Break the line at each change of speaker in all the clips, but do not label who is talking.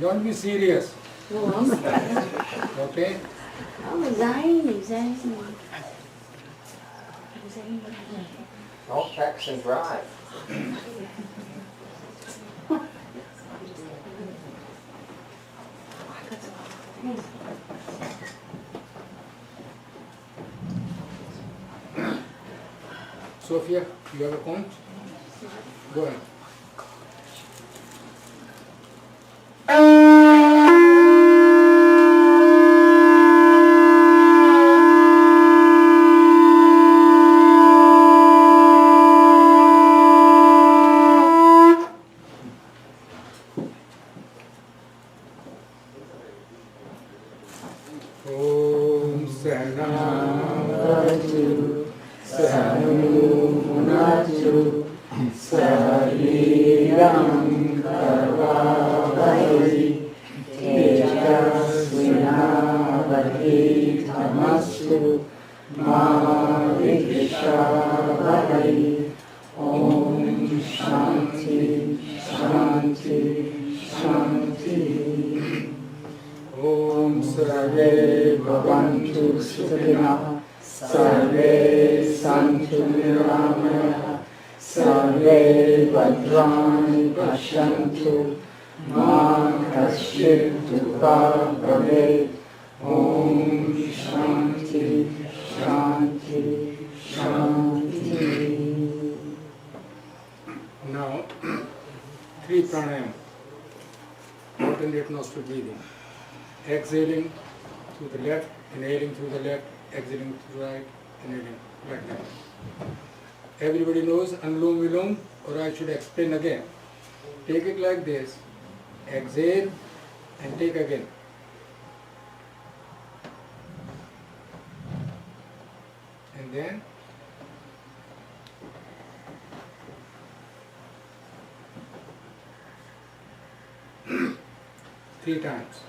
Don't be serious. Okay?
Don't text and drive.
Sophia, you have a point? Go ahead. Om Sahanavatu Sahanunatu Sariram Karvavai Tejasvinavati Tamastu Ma Vidvishavai Om Shanti Shanti Shanti Om Sarve Bhavantu Sukhinah Sarve Santu Niramayah Sarve Bhadrani Pashyantu Ma Kaschit Dukha Bhavet Om Shanti Shanti Shanti. Now, 3 pranayam. Alternate nostril breathing. Exhaling through the left, inhaling through the left, exhaling through the right, inhaling like that. Everybody knows Anulom Vilom, or I should explain again. Take it like this, exhale and take again. And then three times.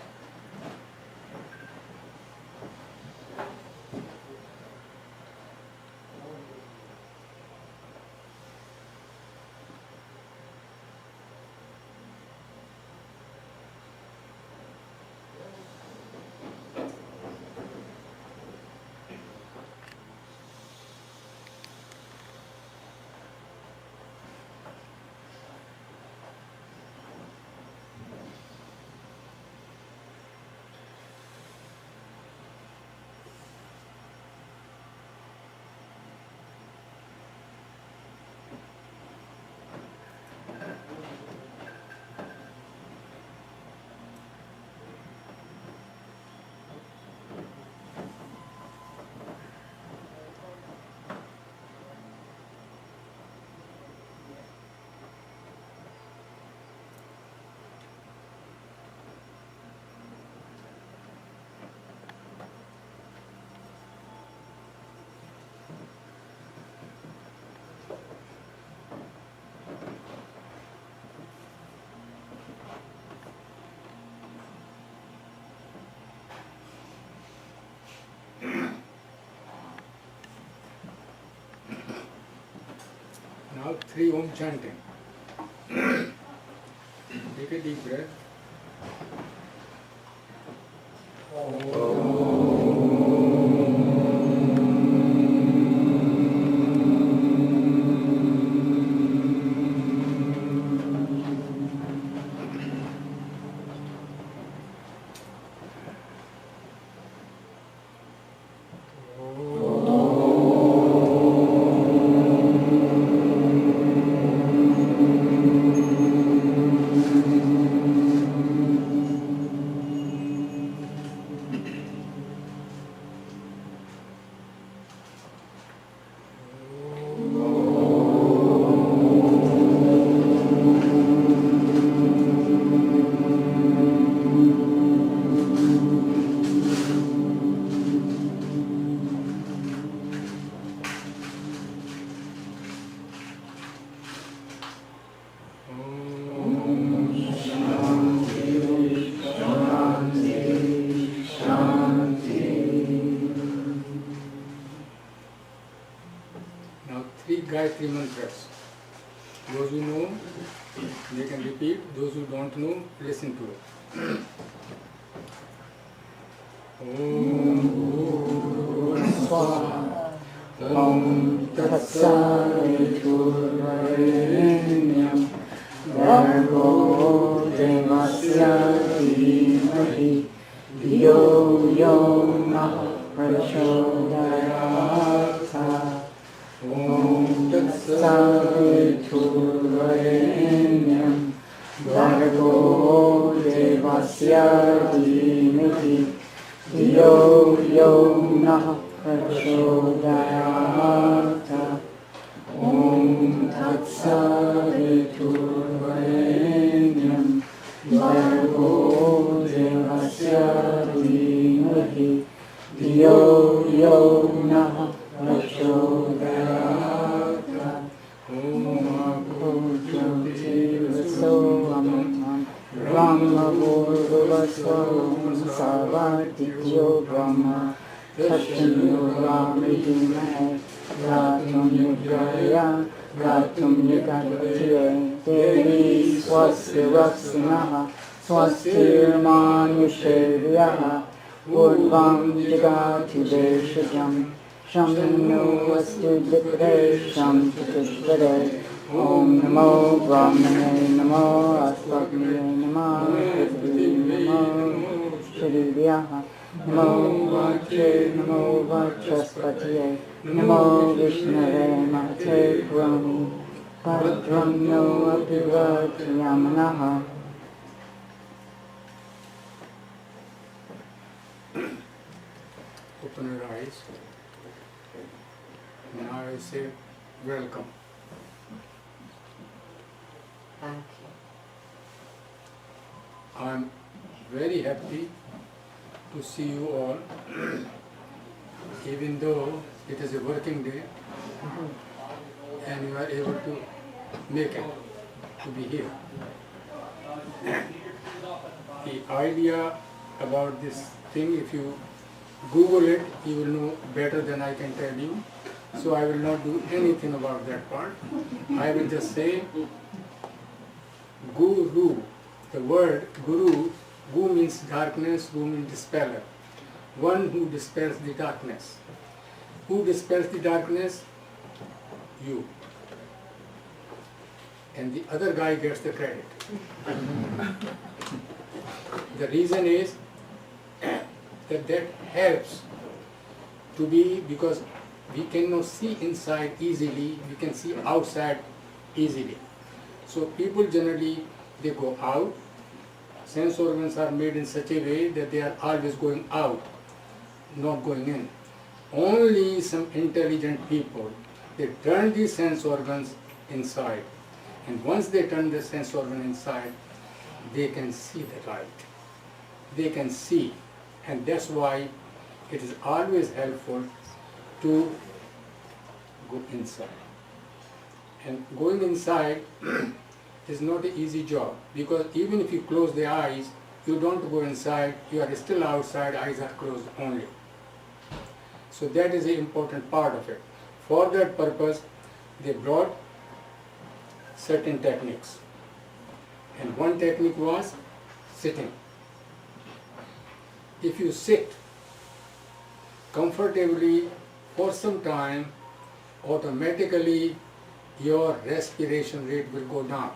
Now 3 Om chanting. Take a deep breath. Gayatri mantras. Those who know, they can repeat. Those who don't know, listen to it.
Om Tatsaviturvarenyam Bhargo Devasya Dhimahi Dhiyo Yo Nah Prachodayata Om Tatsaviturvarenyam Bhargo Devasya Dhimahi Dhiyo Yo Nah Prachodayata Om Tatsaviturvarenyam Bhargo Devasya Dhimahi Dhiyo Yo Nah Prachodayata Om Bhurjyotivasohamam Brahma Bhurvasvaram Savatityo Brahma Tashinurvamidimai Gatum Yugaya Gatum Yugatye Devi Swasya Vaksinaha Swastir Manusheryaha Urvam Jagati Deshajam Shamno Vastu Dipre Sham Chatushvare Om Namo Brahmane Namo Asvagni Namo Prithvi Namo Shriyaha Namo Vache Namo Vachaspatiye Namo Vishnave Mate Brahmi Padram No Apivatiyamanaha.
Open your eyes. Now I say welcome.
Thank you.
I'm very happy to see you all, even though it is a working day and you are able to make it, to be here. The idea about this thing, if you Google it, you will know better than I can tell you. So I will not do anything about that part. I will just say Guru. The word Guru, Gu means darkness, Gu means dispeller. One who dispels the darkness. Who dispels the darkness? You. And the other guy gets the credit. The reason is that helps to be, because we cannot see inside easily, we can see outside easily. So people generally, they go out. Sense organs are made in such a way that they are always going out, not going in. Only some intelligent people, they turn these sense organs inside. And once they turn the sense organ inside, they can see the light. They can see. And that's why it is always helpful to go inside. And going inside is not an easy job, because even if you close the eyes, you don't go inside, you are still outside, eyes are closed only. So that is the important part of it. For that purpose, they brought certain techniques. And one technique was sitting. If you sit comfortably for some time, automatically your respiration rate will go down.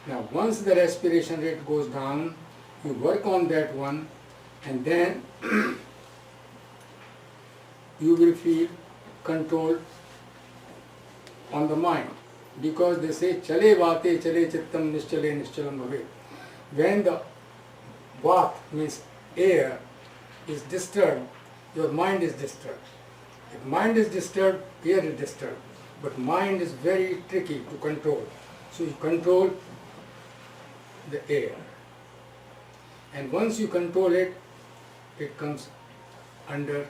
Now once the respiration rate goes down, you work on that one, and then you will feel control on the mind. Because they say, chale vate chale chittam nischale nischalam bhave. When the vat means air is disturbed, your mind is disturbed. If mind is disturbed, air is disturbed. But mind is very tricky to control. So you control the air. And once you control it, it comes under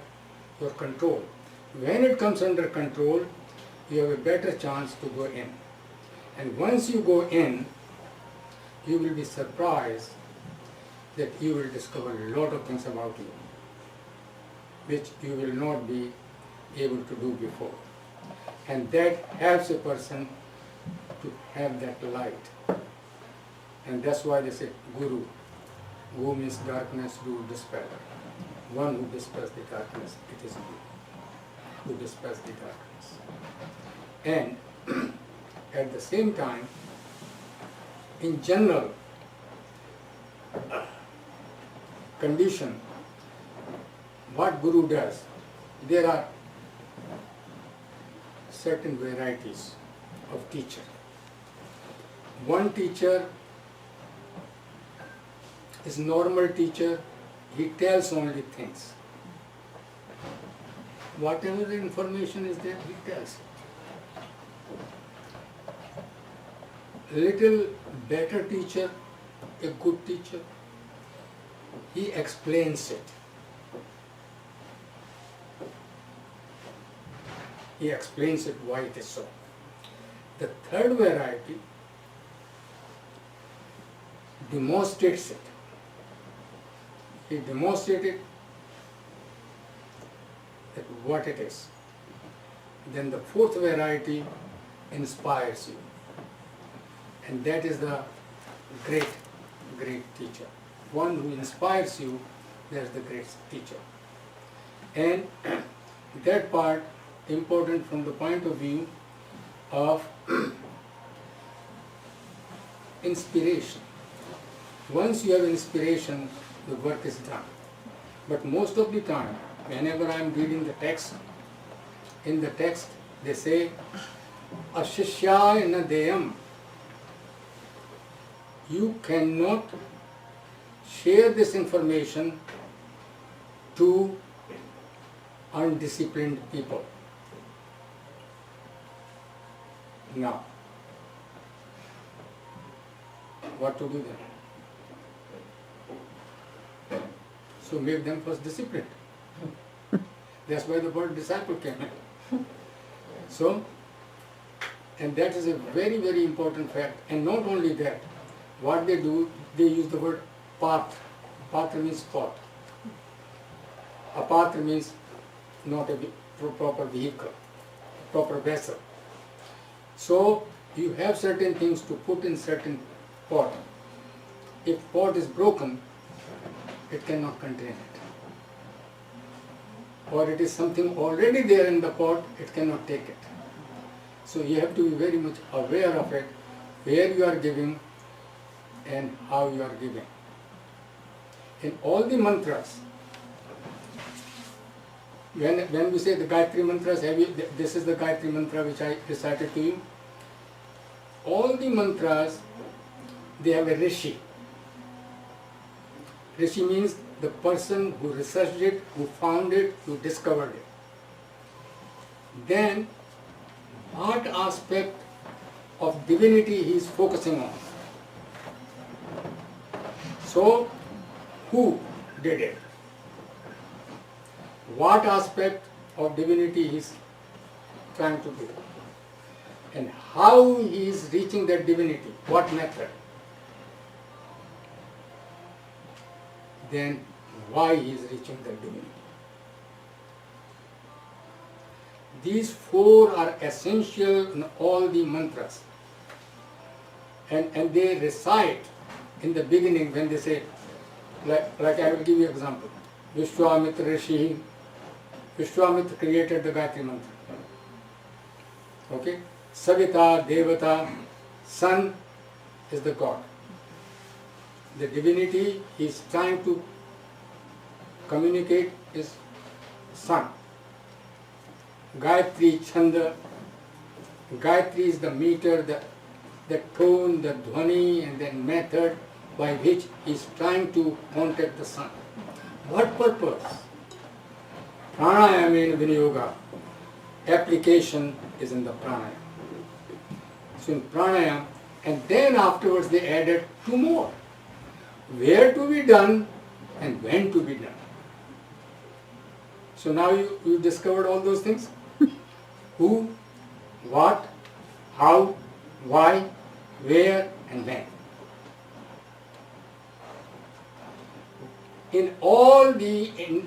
your control. When it comes under control, you have a better chance to go in. And once you go in, you will be surprised that you will discover a lot of things about you, which you will not be able to do before. And that helps a person to have that light. And that's why they say Guru. Gu means darkness, Guru dispel. One who dispels the darkness, it is Guru, who dispels the darkness. And at the same time, in general condition, what Guru does, there are certain varieties of teacher. One teacher is normal teacher, he tells only things. Whatever the information is there, he tells. Little better teacher, a good teacher, he explains it. He explains it why it is so. The third variety demonstrates it. He demonstrated that what it is. Then the fourth variety inspires you. And that is the great, great teacher. One who inspires you, that's the great teacher. And that part important from the point of view of inspiration. Once you have inspiration, the work is done. But most of the time, whenever I am reading the text, in the text they say, Ashishya na deyam. You cannot share this information to undisciplined people. Now, what to do then? So make them first disciplined. That's why the word disciple came in. So, and that is a very, very important fact. And not only that, what they do, they use the word path. Path means thought. Apatra means not a proper vehicle, proper vessel. So you have certain things to put in certain pot. If pot is broken, it cannot contain it. Or it is something already there in the pot, it cannot take it. So you have to be very much aware of it, where you are giving and how you are giving. In all the mantras, when we say the Gayatri mantras, this is the Gayatri mantra which I recited to you. All the mantras, they have a rishi. Rishi means the person who researched it, who found it, who discovered it. Then, what aspect of divinity he is focusing on? So, who did it? What aspect of divinity he is trying to do? And how he is reaching that divinity? What method? Then why he is reaching that divinity? These four are essential in all the mantras. And they recite in the beginning when they say, like I will give you an example. Vishwamitra Rishi, Vishwamitra created the Gayatri mantra. Okay? Savita, Devata, Sun is the God. The divinity he is trying to communicate is Sun. Gayatri, Chanda. Gayatri is the meter, the tone, the dhvani, and then method by which he is trying to contact the Sun. What purpose? Pranayama in Viniyoga. Application is in the pranayama. So in pranayama, and then afterwards they added two more. Where to be done and when to be done. So now you discovered all those things. Who, what, how, why, where and when. In all the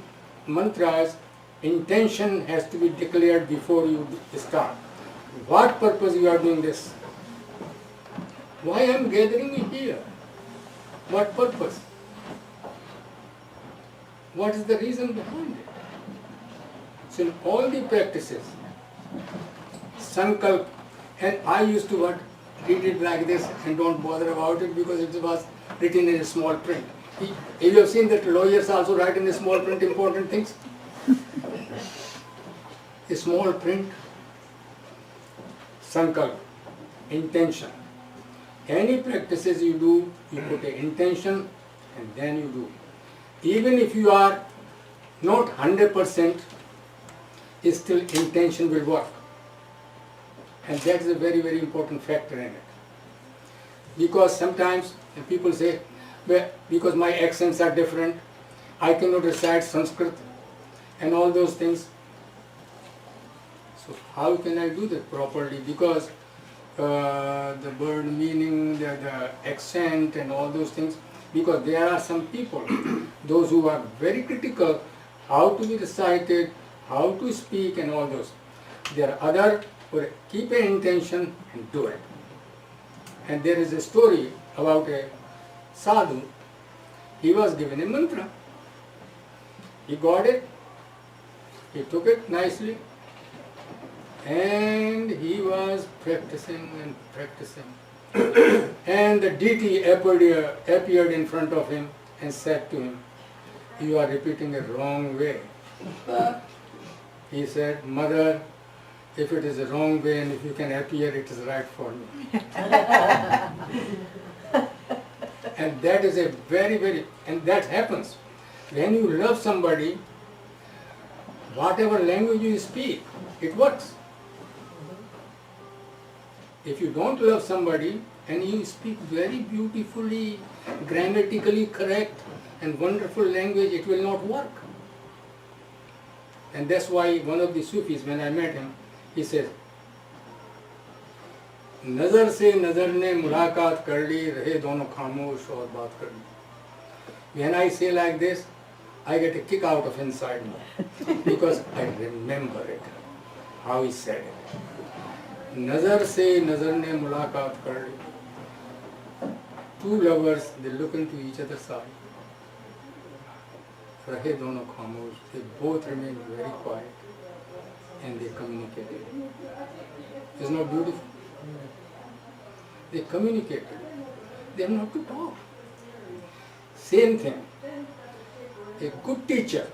mantras, intention has to be declared before you start. What purpose you are doing this? Why I am gathering you here? What purpose? What is the reason behind it? So in all the practices, sankalp, and I used to read it like this and don't bother about it because it was written in a small print. You have seen that lawyers also write in a small print important things? A small print, sankalp, intention. Any practices you do, you put an intention and then you do. Even if you are not 100%, still intention will work. And that is a very, very important factor in it. Because sometimes people say, well, because my accents are different, I cannot recite Sanskrit and all those things. So how can I do that properly? Because the word meaning, the accent and all those things, because there are some people, those who are very critical, how to be recited, how to speak and all those. There are other who keep an intention and do it. And there is a story about a sadhu. He was given a mantra. He got it, he took it nicely, and he was practicing and practicing. And the deity appeared in front of him and said to him, "You are repeating it wrong way." He said, "Mother, if it is a wrong way and if you can appear, it is right for me." And that is a very, very, and that happens. When you love somebody, whatever language you speak, it works. If you don't love somebody and you speak very beautifully, grammatically correct and wonderful language, it will not work. And that's why one of the Sufis, when I met him, he says, नजर से नजर ने मुलाकात कर ली, रहे दोनों खामोश और बात कर ली. When I say like this, I get a kick out of inside me because I remember it, how he said it. नजर से नजर ने मुलाकात कर ली. Two lovers, they look into each other's eyes. रहे दोनों खामोश, they both remained very quiet and they communicated. Isn't that beautiful? They communicated. They have not to talk. Same thing. A good teacher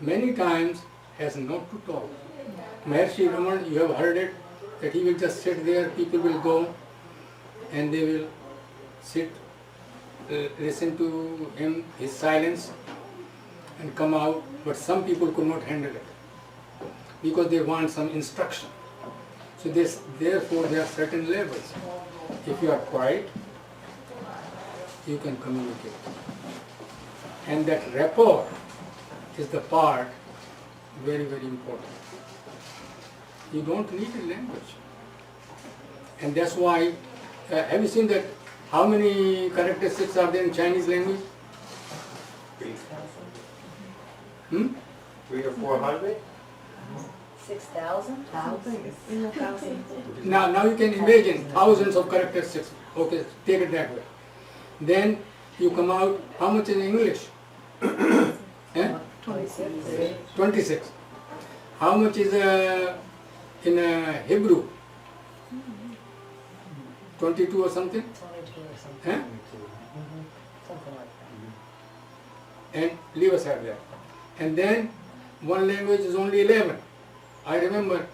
many times has not to talk. Maharishi Raman, you have heard it, that he will just sit there, people will go and they will sit, listen to him, his silence and come out, but some people could not handle it because they want some instruction. So therefore there are certain levels. If you are quiet, you can communicate. And that rapport is the part very, very important. You don't need a language. And that's why, have you seen that, how many characteristics are there in Chinese language?
300 or 400?
6,000? In the thousands.
Now you can imagine thousands of characteristics. Okay, take it that way. Then you come out, how much in English?
26.
26. How much is in Hebrew? 22 or something?
22 or something.
Eh?
Something like that.
And leave aside that. And then one language is only 11. I remember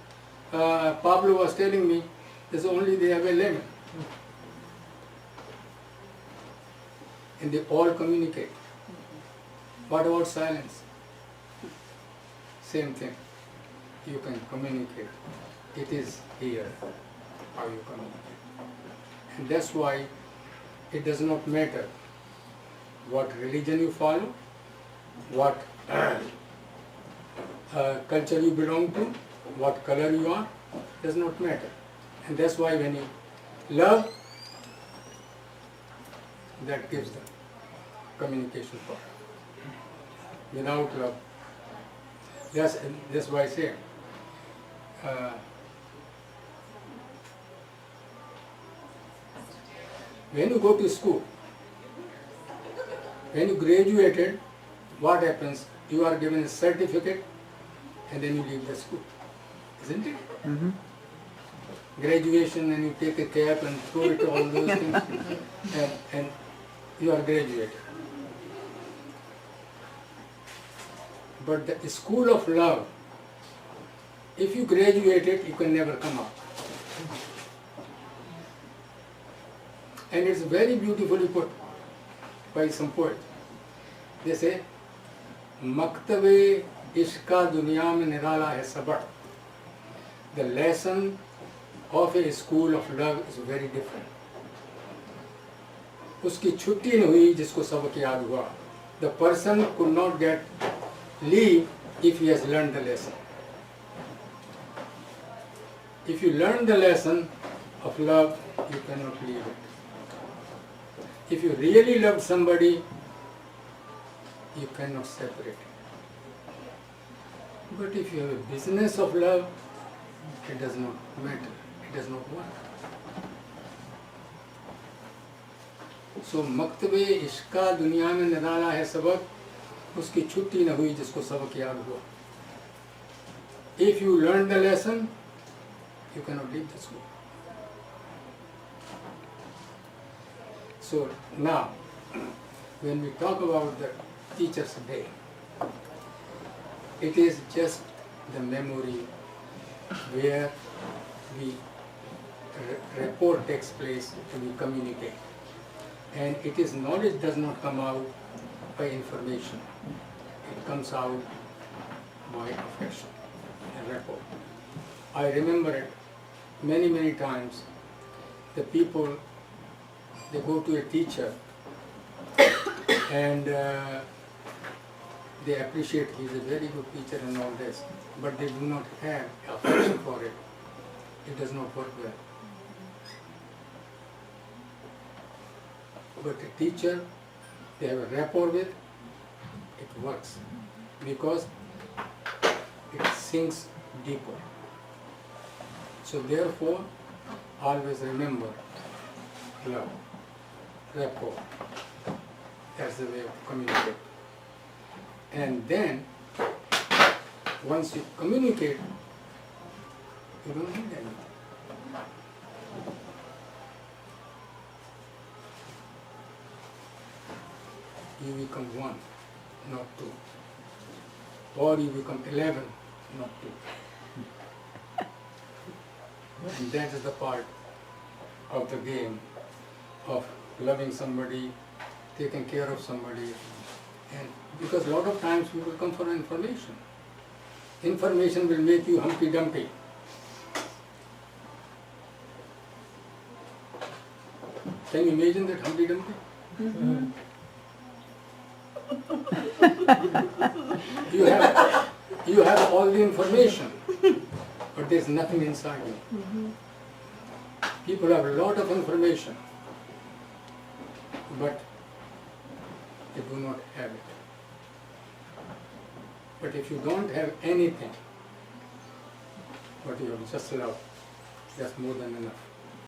Pablo was telling me there's only they have 11. And they all communicate. What about silence? Same thing. You can communicate. It is here how you communicate. And that's why it does not matter what religion you follow, what culture you belong to, what color you are, does not matter. And that's why when you love, that gives the communication power. Without love, that's why I say, When you go to school, when you graduated, what happens? You are given a certificate and then you leave the school, isn't it?
Mm-hmm.
Graduation, and you take a cap and throw it, all those things, and you are graduated. But the school of love, if you graduated, you can never come out. And it's very beautifully put by some poet. They say, Maktabe ishka duniya mein nirala hai sabar. The lesson of a school of love is very different. उसकी छुट्टी नहीं हुई जिसको सबक याद हुआ. The person could not get leave if he has learned the lesson. If you learn the lesson of love, you cannot leave it. If you really love somebody, you cannot separate it. But if you have a business of love, it does not matter. It does not work. So, मकतबे इश्का दुनिया में निराला है सबक, उसकी छुट्टी न हुई जिसको सबक याद हुआ. If you learn the lesson, you cannot leave the school. So now, when we talk about the Teacher's Day, it is just the memory where we rapport takes place and we communicate. And it is knowledge does not come out by information. It comes out by affection and rapport. I remember it many times. The people, they go to a teacher and they appreciate he is a very good teacher and all this, but they do not have affection for it. It does not work well. But a teacher, they have a rapport with, it works because it sinks deeper. So therefore, always remember love, rapport. That's the way of communicate. And then, once you communicate, you don't need anything. You become one, not two. Or you become 11, not 2. And that is the part of the game of loving somebody, taking care of somebody. And because a lot of times people come for information. Information will make you Humpty Dumpty. Can you imagine that Humpty Dumpty?
Mm-hmm.
You have all the information, but there's nothing inside you.
Mm-hmm.
People have a lot of information, but they do not have it. But if you don't have anything, but you have just love, that's more than enough.